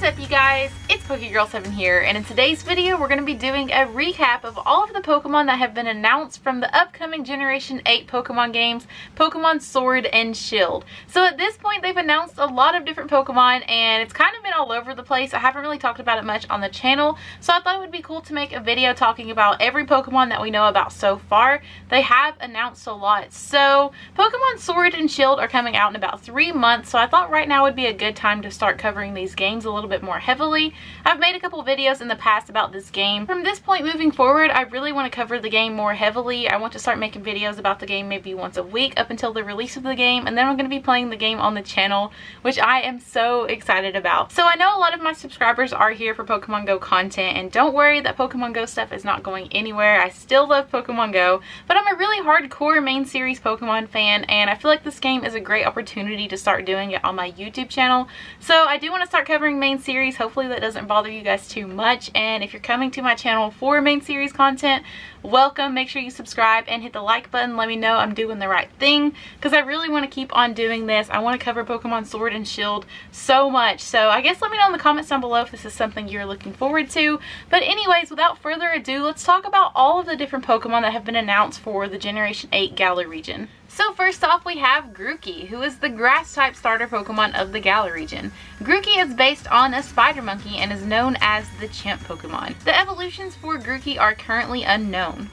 up, you guys? It's PokeGirl7 here, and in today's video we're going to be doing a recap of all of the Pokemon that have been announced from the upcoming Generation 8 Pokemon games, Pokemon Sword and Shield. So at this point they've announced a lot of different Pokemon and it's kind of been all over the place. I haven't really talked about it much on the channel, so I thought it would be cool to make a video talking about every Pokemon that we know about so far. They have announced a lot. So Pokemon Sword and Shield are coming out in about 3 months, so I thought right now would be a good time to start covering these games a little bit more heavily. I've made a couple videos in the past about this game. From this point moving forward, I really want to cover the game more heavily. I want to start making videos about the game maybe once a week up until the release of the game, and then I'm going to be playing the game on the channel, which I am so excited about. So I know a lot of my subscribers are here for Pokemon Go content, and don't worry, that Pokemon Go stuff is not going anywhere. I still love Pokemon Go, but I'm a really hardcore main series Pokemon fan, and I feel like this game is a great opportunity to start doing it on my YouTube channel. So I do want to start covering main series. Hopefully that doesn't bother you guys too much, and if you're coming to my channel for main series content, welcome. Make sure you subscribe and hit the like button. Let me know I'm doing the right thing, because I really want to keep on doing this. I want to cover Pokemon Sword and Shield so much, so I guess let me know in the comments down below if this is something you're looking forward to. But anyways, without further ado, let's talk about all of the different Pokemon that have been announced for the Generation 8 Galar region. So first off, we have Grookey, who is the grass type starter Pokemon of the Galar region. Grookey is based on a spider monkey and is known as the champ Pokemon. The evolutions for Grookey are currently unknown.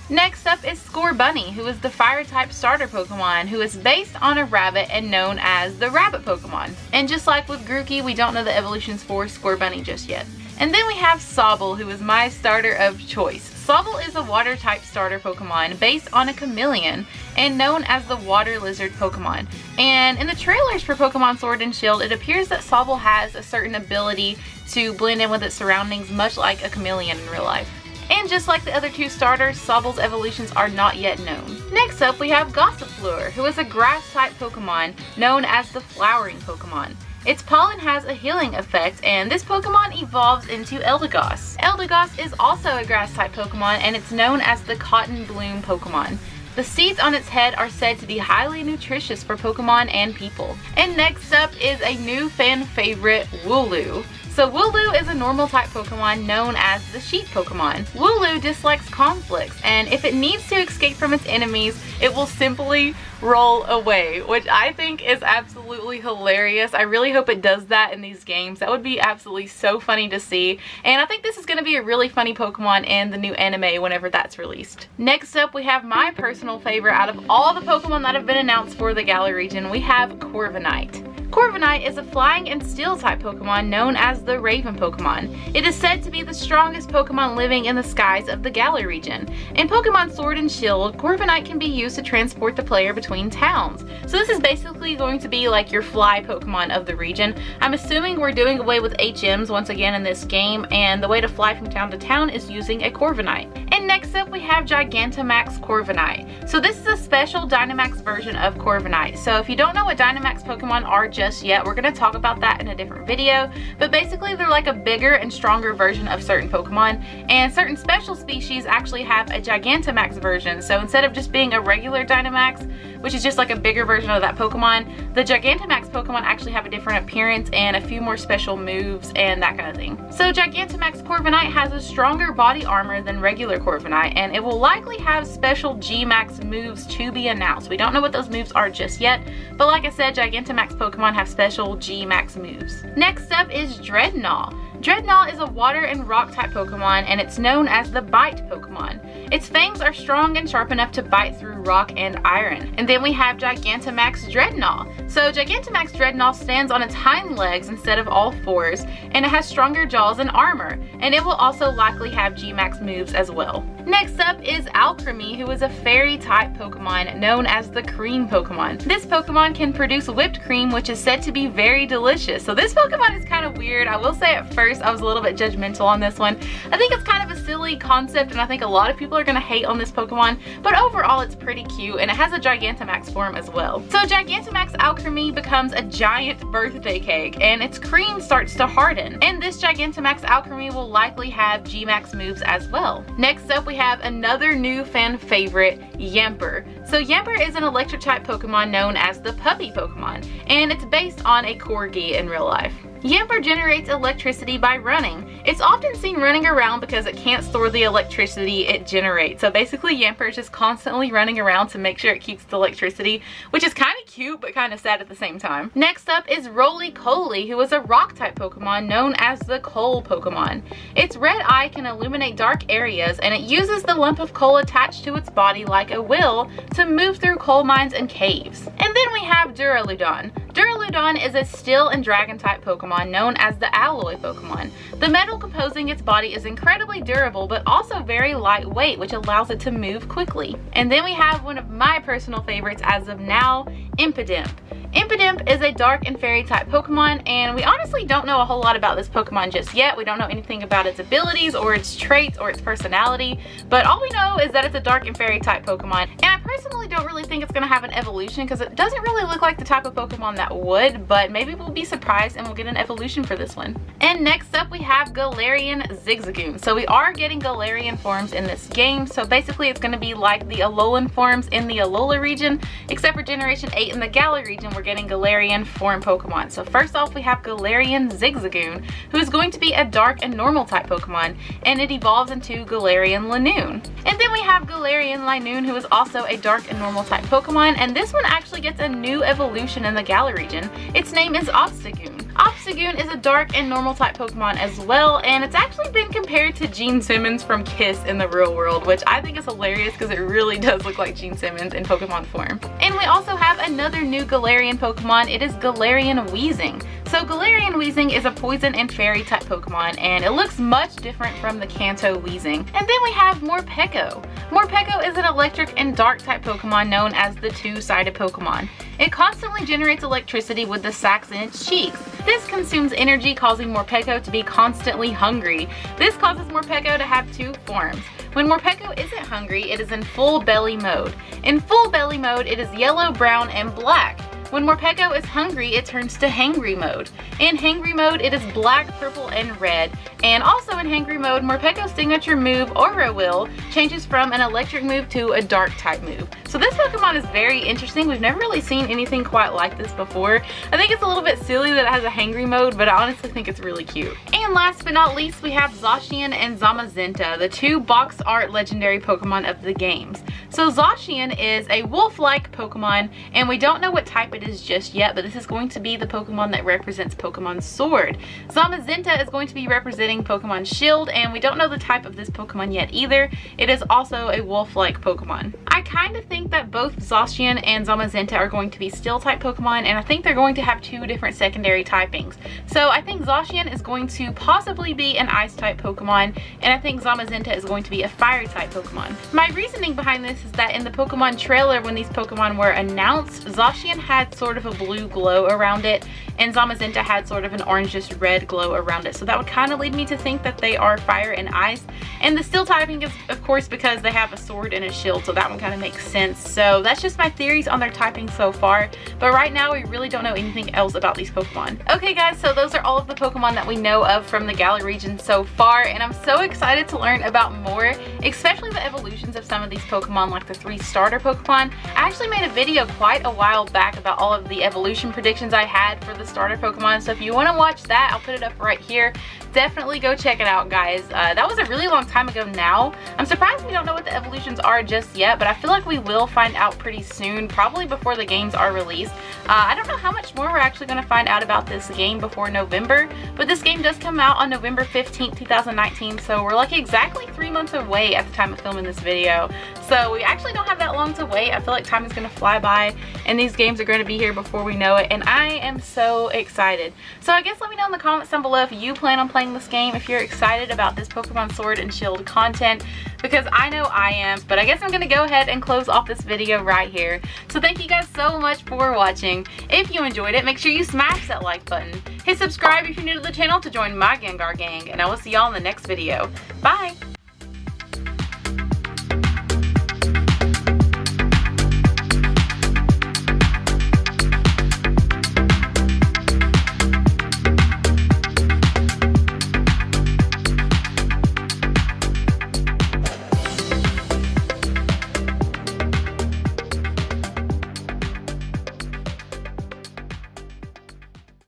Next up is Scorbunny, who is the fire type starter Pokemon, who is based on a rabbit and known as the rabbit Pokemon. And just like with Grookey, we don't know the evolutions for Scorbunny just yet. And then we have Sobble, who is my starter of choice. Sobble is a water type starter Pokemon based on a chameleon and known as the water lizard Pokemon. And in the trailers for Pokemon Sword and Shield, it appears that Sobble has a certain ability to blend in with its surroundings, much like a chameleon in real life. And just like the other two starters, Sobble's evolutions are not yet known. Next up, we have Gossifleur, who is a grass type Pokemon known as the flowering Pokemon. Its pollen has a healing effect, and this Pokemon evolves into Eldegoss. Eldegoss is also a grass type Pokemon, and it's known as the Cotton Bloom Pokemon. The seeds on its head are said to be highly nutritious for Pokemon and people. And next up is a new fan favorite, Wooloo. So Wooloo is a normal type Pokemon known as the sheep Pokemon. Wooloo dislikes conflicts, and if it needs to escape from its enemies, it will simply roll away, which I think is absolutely hilarious. I really hope it does that in these games. That would be absolutely so funny to see, and I think this is going to be a really funny Pokemon in the new anime whenever that's released. Next up, we have my personal favorite out of all the Pokemon that have been announced for the Galar region. We have Corviknight. Corviknight is a flying and steel type Pokemon known as the Raven Pokemon. It is said to be the strongest Pokemon living in the skies of the Galar region. In Pokemon Sword and Shield, Corviknight can be used to transport the player between towns. So this is basically going to be like your fly Pokemon of the region. I'm assuming we're doing away with HMs once again in this game, and the way to fly from town to town is using a Corviknight. And next up we have Gigantamax Corviknight. So this is a special Dynamax version of Corviknight. So if you don't know what Dynamax Pokemon are just yet, we're going to talk about that in a different video, but basically they're like a bigger and stronger version of certain Pokemon, and certain special species actually have a Gigantamax version. So instead of just being a regular Dynamax, which is just like a bigger version of that Pokemon, the Gigantamax Pokemon actually have a different appearance and a few more special moves and that kind of thing. So Gigantamax Corviknight has a stronger body armor than regular Corviknight, and it will likely have special G-Max moves to be announced. We don't know what those moves are just yet, but like I said, Gigantamax Pokemon have special G-Max moves. Next up is Dreadnought. Dreadnought is a water and rock type Pokemon, and it's known as the Bite Pokemon. Its fangs are strong and sharp enough to bite through rock and iron. And then we have Gigantamax Dreadnought. So Gigantamax Dreadnought stands on its hind legs instead of all fours, and it has stronger jaws and armor, and it will also likely have G-Max moves as well. Next up is Alcremie, who is a fairy type Pokemon known as the Cream Pokemon. This Pokemon can produce whipped cream, which is said to be very delicious. So this Pokemon is kind of weird. I will say at first I was a little bit judgmental on this one. I think it's kind of a silly concept, and I think a lot of people are going to hate on this Pokemon, but overall it's pretty cute, and it has a Gigantamax form as well. So Gigantamax Alcremie becomes a giant birthday cake, and its cream starts to harden, and this Gigantamax Alcremie will likely have G-Max moves as well. Next up we have another new fan favorite, Yamper. So Yamper is an electric type Pokemon known as the puppy Pokemon, and it's based on a corgi in real life. Yamper generates electricity by running. It's often seen running around because it can't store the electricity it generates. So basically Yamper is just constantly running around to make sure it keeps the electricity, which is kind of cute but kind of sad at the same time. Next up is Roly-Poly, who is a rock type Pokemon known as the coal Pokemon. Its red eye can illuminate dark areas, and it uses the lump of coal attached to its body like a will to move through coal mines and caves. And then we have Duraludon. Duraludon is a steel and dragon type Pokemon known as the alloy Pokemon. The metal composing its body is incredibly durable but also very lightweight, which allows it to move quickly. And then we have one of my personal favorites as of now, Impidimp. Impidimp is a dark and fairy type Pokemon, and we honestly don't know a whole lot about this Pokemon just yet. We don't know anything about its abilities or its traits or its personality, but all we know is that it's a dark and fairy type Pokemon. And I personally don't really think it's going to have an evolution because it doesn't really look like the type of Pokemon that would, but maybe we'll be surprised and we'll get an evolution for this one. And next up we have Galarian ZIGZAGOON. So we are getting Galarian forms in this game, so basically it's going to be like the Alolan forms in the Alola region, except for Generation 8 in the Galar region we're getting Galarian form Pokemon. So first off we have Galarian ZIGZAGOON, who is going to be a dark and normal type Pokemon, and it evolves into Galarian LINOONE. And then we have Galarian LINOONE, who is also a dark and normal type Pokemon, and this one actually gets a new evolution in the Galar region. Its name is Obstagoon. Obstagoon is a dark and normal type Pokemon as well, and it's actually been compared to Gene Simmons from Kiss in the real world, which I think is hilarious because it really does look like Gene Simmons in Pokemon form. And we also have another new Galarian Pokemon. It is Galarian Weezing. So Galarian Weezing is a poison and fairy type Pokemon, and it looks much different from the Kanto Weezing. And then we have Morpeko. Morpeko is an electric and dark type Pokemon known as the two-sided Pokemon. It constantly generates electricity with the sacs in its cheeks. This consumes energy, causing Morpeko to be constantly hungry. This causes Morpeko to have two forms. When Morpeko isn't hungry, it is in full belly mode. In full belly mode, it is yellow, brown, and black. When Morpeko is hungry, it turns to hangry mode. In hangry mode, it is black, purple, and red. And also in hangry mode, Morpeko's signature move, Aura Will, changes from an electric move to a dark type move. So this Pokemon is very interesting. We've never really seen anything quite like this before. I think it's a little bit silly that it has a hangry mode, but I honestly think it's really cute. And last but not least, we have Zacian and Zamazenta, the two box art legendary Pokemon of the games. So Zacian is a wolf-like Pokemon, and we don't know what type it is just yet, but this is going to be the Pokemon that represents Pokemon Sword. Zamazenta is going to be representing Pokemon Shield, and we don't know the type of this Pokemon yet either. It is also a wolf-like Pokemon. I kind of think that both Zacian and Zamazenta are going to be steel type Pokemon, and I think they're going to have two different secondary typings. So I think Zacian is going to possibly be an ice type Pokemon, and I think Zamazenta is going to be a fire type Pokemon. My reasoning behind this is that in the Pokemon trailer, when these Pokemon were announced, Zacian had sort of a blue glow around it, and Zamazenta had sort of an orangish red glow around it. So that would kind of lead me to think that they are fire and ice. And the steel typing is, of course, because they have a sword and a shield, so that one kind of makes sense. So that's just my theories on their typing so far. But right now, we really don't know anything else about these Pokemon. Okay, guys, so those are all of the Pokemon that we know of from the Galar region so far, and I'm so excited to learn about more, especially the evolutions of some of these Pokemon, like the 3 starter Pokemon. I actually made a video quite a while back about all of the evolution predictions I had for the starter Pokemon, so if you want to watch that, I'll put it up right here. Definitely go check it out, guys. That was a really long time ago now. I'm surprised we don't know what the evolutions are just yet, but I feel like we will find out pretty soon, probably before the games are released. I don't know how much more we're actually going to find out about this game before November, but this game does come out on November 15th, 2019, so we're like exactly 3 months away at the time of filming this video. So we actually don't have that long to wait. I feel like time is going to fly by, and these games are going to be here before we know it, and I am so excited. So I guess let me know in the comments down below if you plan on playing this game, if you're excited about this Pokemon Sword and Shield content, because I know I am. But I guess I'm going to go ahead and close off this video right here. So thank you guys so much for watching. If you enjoyed it, make sure you smash that like button. Hit subscribe if you're new to the channel to join my Gengar gang, and I will see y'all in the next video. Bye!